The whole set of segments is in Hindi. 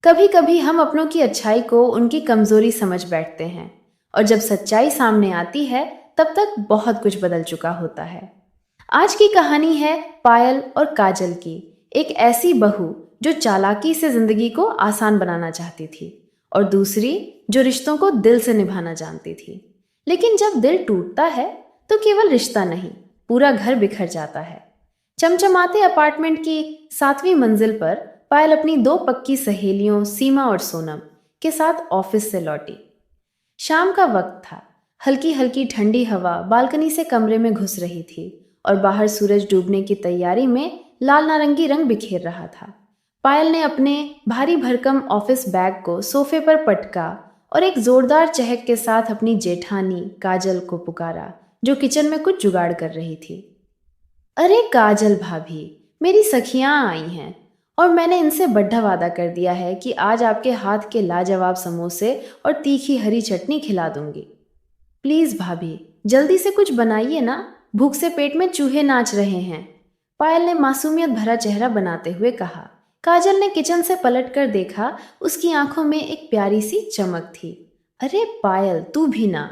कभी कभी हम अपनों की अच्छाई को उनकी कमजोरी समझ बैठते हैं और जब सच्चाई सामने आती है तब तक बहुत कुछ बदल चुका होता है। आज की कहानी है पायल और काजल की। एक ऐसी बहू जो चालाकी से जिंदगी को आसान बनाना चाहती थी और दूसरी जो रिश्तों को दिल से निभाना जानती थी। लेकिन जब दिल टूटता है तो केवल रिश्ता नहीं, पूरा घर बिखर जाता है। चमचमाते अपार्टमेंट की 7वीं मंजिल पर पायल अपनी दो पक्की सहेलियों सीमा और सोनम के साथ ऑफिस से लौटी। शाम का वक्त था। हल्की हल्की ठंडी हवा बालकनी से कमरे में घुस रही थी और बाहर सूरज डूबने की तैयारी में लाल नारंगी रंग बिखेर रहा था। पायल ने अपने भारी भरकम ऑफिस बैग को सोफे पर पटका और एक जोरदार चहक के साथ अपनी जेठानी काजल को पुकारा, जो किचन में कुछ जुगाड़ कर रही थी। अरे काजल भाभी, मेरी सखियां आई हैं और मैंने इनसे बड़ा वादा कर दिया है कि आज आपके हाथ के लाजवाब समोसे और तीखी हरी चटनी खिला दूंगी। प्लीज भाभी, जल्दी से कुछ बनाइए ना, भूख से पेट में चूहे नाच रहे हैं, पायल ने मासूमियत भरा चेहरा बनाते हुए कहा। काजल ने किचन से पलटकर देखा, उसकी आंखों में एक प्यारी सी चमक थी। अरे पायल, तू भी ना।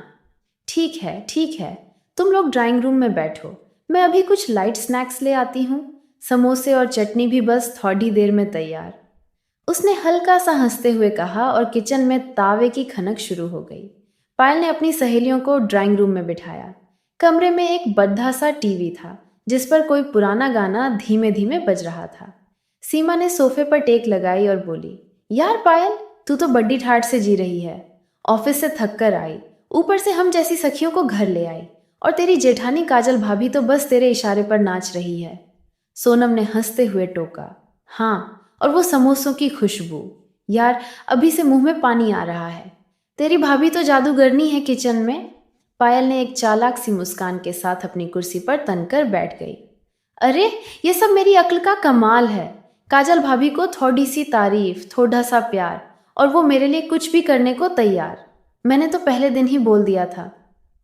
ठीक है ठीक है, तुम लोग ड्राइंग रूम में बैठो, मैं अभी कुछ लाइट स्नैक्स ले आती हूँ। समोसे और चटनी भी बस थोड़ी देर में तैयार, उसने हल्का सा हंसते हुए कहा और किचन में तावे की खनक शुरू हो गई। पायल ने अपनी सहेलियों को ड्राइंग रूम में बिठाया। कमरे में एक बद्धा सा टीवी था जिस पर कोई पुराना गाना धीमे धीमे बज रहा था। सीमा ने सोफे पर टेक लगाई और बोली, यार पायल, तू तो बड्डी ठाठ से जी रही है। ऑफिस से थक कर आई, ऊपर से हम जैसी सखियों को घर ले आई, और तेरी जेठानी काजल भाभी तो बस तेरे इशारे पर नाच रही है। सोनम ने हंसते हुए टोका। हाँ, और वो समोसों की खुशबू, यार अभी से मुंह में पानी आ रहा है। तेरी भाभी तो जादूगरनी है किचन में। पायल ने एक चालाक सी मुस्कान के साथ अपनी कुर्सी पर तनकर बैठ गई। अरे ये सब मेरी अक्ल का कमाल है। काजल भाभी को थोड़ी सी तारीफ, थोड़ा सा प्यार, और वो मेरे लिए कुछ भी करने को तैयार। मैंने तो पहले दिन ही बोल दिया था।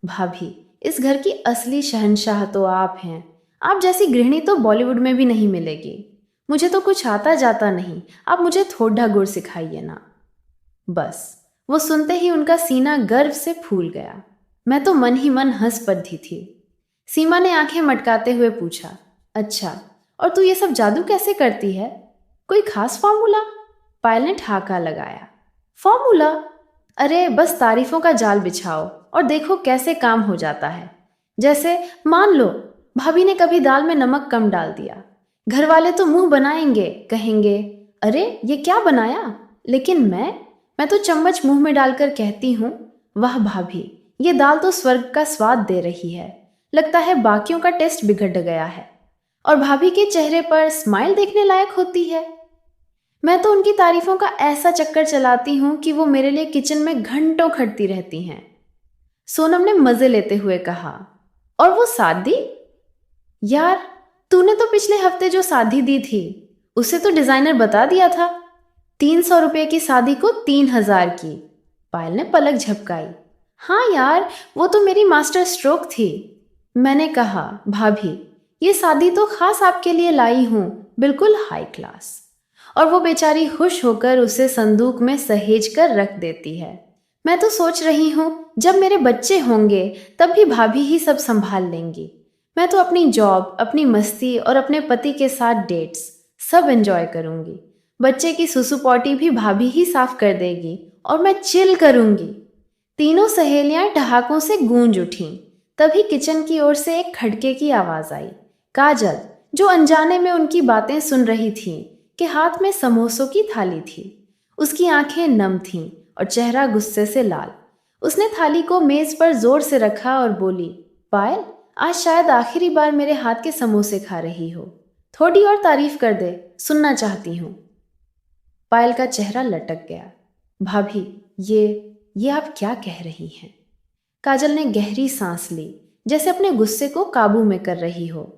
भाभी, इस घर की असली शहंशाह तो आप हैं। आप जैसी गृहिणी तो बॉलीवुड में भी नहीं मिलेगी। मुझे तो कुछ आता जाता नहीं, आप मुझे थोड़ा गुड़ सिखाइए ना। बस, वो सुनते ही उनका सीना गर्व से फूल गया। मैं तो मन ही मन हंस पड़ी थी। सीमा ने आंखें मटकाते हुए पूछा, अच्छा, और तू ये सब जादू कैसे करती है? कोई खास फॉर्मूला? पायल ने ठहाका लगाया। फॉर्मूला? अरे बस तारीफों का जाल बिछाओ और देखो कैसे काम हो जाता है। जैसे मान लो भाभी ने कभी दाल में नमक कम डाल दिया, घर वाले तो मुंह बनाएंगे, कहेंगे अरे ये क्या बनाया, लेकिन मैं तो चम्मच मुंह में डालकर कहती हूँ, वाह भाभी, ये दाल तो स्वर्ग का स्वाद दे रही है। लगता है बाकियों का टेस्ट बिगड़ गया है। और भाभी के चेहरे पर स्माइल देखने लायक होती है। मैं तो उनकी तारीफों का ऐसा चक्कर चलाती हूँ कि वो मेरे लिए किचन में घंटों खड़ती रहती हैं। सोनम ने मजे लेते हुए कहा। और वो शादी? यार, तूने तो पिछले हफ्ते जो शादी दी थी उसे तो डिजाइनर बता दिया था। 300 रुपये की शादी को 3000 की। पायल ने पलक झपकाई। हाँ यार, वो तो मेरी मास्टर स्ट्रोक थी। मैंने कहा, भाभी ये शादी तो खास आपके लिए लाई हूं, बिल्कुल हाई क्लास। और वो बेचारी खुश होकर उसे संदूक में सहेज कर रख देती है। मैं तो सोच रही हूँ जब मेरे बच्चे होंगे तब भी भाभी ही सब संभाल लेंगी। मैं तो अपनी जॉब, अपनी मस्ती और अपने पति के साथ डेट्स सब एंजॉय करूंगी। बच्चे की सुसु पॉटी भी भाभी ही साफ कर देगी और मैं चिल करूंगी। तीनों सहेलियां ठहाकों से गूंज उठीं। तभी किचन की ओर से एक खड़के की आवाज आई। काजल, जो अनजाने में उनकी बातें सुन रही थी, के हाथ में समोसों की थाली थी। उसकी आंखें नम थीं और चेहरा गुस्से से लाल। उसने थाली को मेज पर जोर से रखा और बोली, पायल, आज शायद आखिरी बार मेरे हाथ के समोसे खा रही हो। थोड़ी और तारीफ कर दे, सुनना चाहती हूँ। पायल का चेहरा लटक गया। भाभी, ये आप क्या कह रही हैं? काजल ने गहरी सांस ली, जैसे अपने गुस्से को काबू में कर रही हो।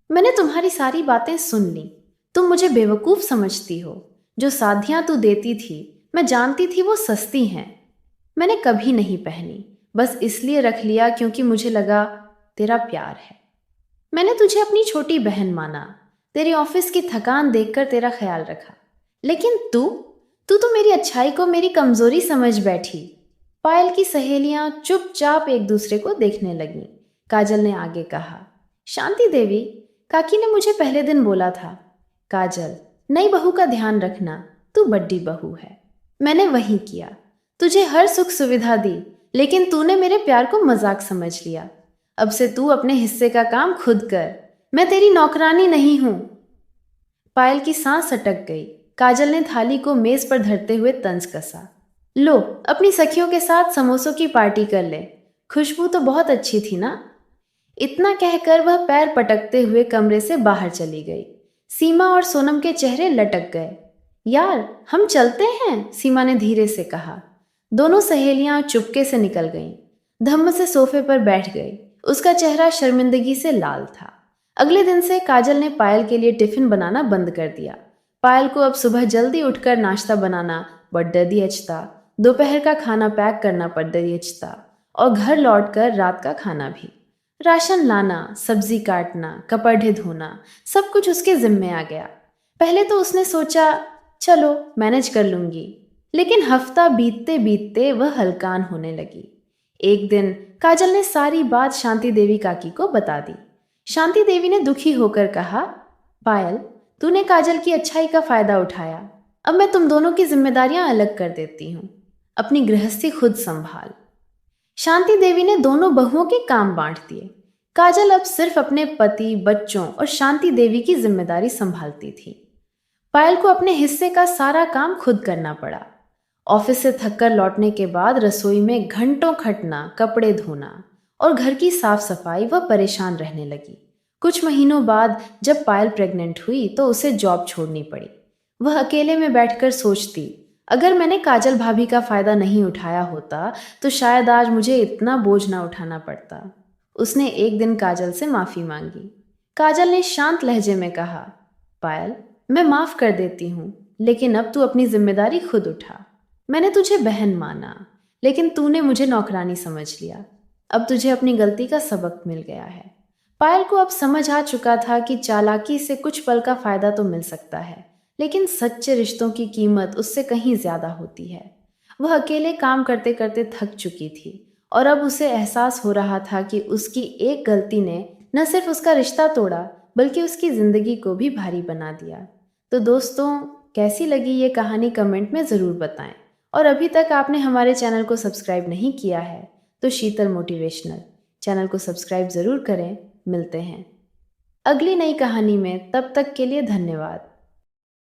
मैंने तुम्हारी सारी बातें सुन ली। तुम मुझे बेवकूफ समझती हो। जो साधियां तू देती थी, मैं जानती थी वो सस्ती हैं। मैंने कभी नहीं पहनी, बस इसलिए रख लिया क्योंकि मुझे लगा तेरा प्यार है। मैंने तुझे अपनी छोटी बहन माना, तेरी ऑफिस की थकान देखकर तेरा ख्याल रखा। लेकिन तू तू तो मेरी अच्छाई को मेरी कमजोरी समझ बैठी। पायल की सहेलियां चुपचाप एक दूसरे को देखने लगीं। काजल ने आगे कहा, शांति देवी, काकी ने मुझे पहले दिन बोला था, काजल, नई बहू का ध्यान रखना, तू बड्डी बहू है। मैंने वही किया, तुझे हर सुख सुविधा दी, लेकिन तूने मेरे प्यार को मजाक समझ लिया। अब से तू अपने हिस्से का काम खुद कर, मैं तेरी नौकरानी नहीं हूं। पायल की सांस अटक गई। काजल ने थाली को मेज पर धरते हुए तंज कसा। लो, अपनी सखियों के साथ समोसों की पार्टी कर ले, खुशबू तो बहुत अच्छी थी ना। इतना कहकर वह पैर पटकते हुए कमरे से बाहर चली गई। सीमा और सोनम के चेहरे लटक गए। यार, हम चलते हैं, सीमा ने धीरे से कहा। दोनों सहेलियां चुपके से निकल गईं। धम्म से सोफे पर बैठ गई। उसका चेहरा शर्मिंदगी से लाल था। अगले दिन से काजल ने पायल के लिए टिफिन बनाना बंद कर दिया। पायल को अब सुबह जल्दी उठकर नाश्ता बनाना बड्ड दियचता, दोपहर का खाना पैक करना पड्ड दियचता और घर लौटकर रात का खाना भी। राशन लाना, सब्जी काटना, कपड़े धोना, सब कुछ उसके जिम्मे आ गया। पहले तो उसने सोचा, चलो मैनेज कर लूंगी, लेकिन हफ्ता बीतते बीतते वह हलकान होने लगी। एक दिन काजल ने सारी बात शांति देवी काकी को बता दी। शांति देवी ने दुखी होकर कहा, पायल, तूने काजल की अच्छाई का फायदा उठाया। अब मैं तुम दोनों की जिम्मेदारियां अलग कर देती हूँ। अपनी गृहस्थी खुद संभाल। शांति देवी ने दोनों बहुओं के काम बांट दिए। काजल अब सिर्फ अपने पति, बच्चों और शांति देवी की जिम्मेदारी संभालती थी। पायल को अपने हिस्से का सारा काम खुद करना पड़ा। ऑफिस से थककर लौटने के बाद रसोई में घंटों खटना, कपड़े धोना और घर की साफ सफाई वह परेशान रहने लगी। कुछ महीनों बाद जब पायल प्रेग्नेंट हुई तो उसे जॉब छोड़नी पड़ी। वह अकेले में बैठकर सोचती, अगर मैंने काजल भाभी का फायदा नहीं उठाया होता तो शायद आज मुझे इतना बोझ ना उठाना पड़ता। उसने एक दिन काजल से माफी मांगी। काजल ने शांत लहजे में कहा, पायल, मैं माफ कर देती हूँ, लेकिन अब तू अपनी जिम्मेदारी खुद उठा। मैंने तुझे बहन माना, लेकिन तूने मुझे नौकरानी समझ लिया। अब तुझे अपनी गलती का सबक मिल गया है। पायल को अब समझ आ चुका था कि चालाकी से कुछ पल का फायदा तो मिल सकता है, लेकिन सच्चे रिश्तों की कीमत उससे कहीं ज्यादा होती है। वह अकेले काम करते करते थक चुकी थी और अब उसे एहसास हो रहा था कि उसकी एक गलती ने न सिर्फ उसका रिश्ता तोड़ा, बल्कि उसकी जिंदगी को भी भारी बना दिया। तो दोस्तों, कैसी लगी ये कहानी कमेंट में ज़रूर बताएं। और अभी तक आपने हमारे चैनल को सब्सक्राइब नहीं किया है तो शीतल मोटिवेशनल चैनल को सब्सक्राइब ज़रूर करें। मिलते हैं अगली नई कहानी में, तब तक के लिए धन्यवाद।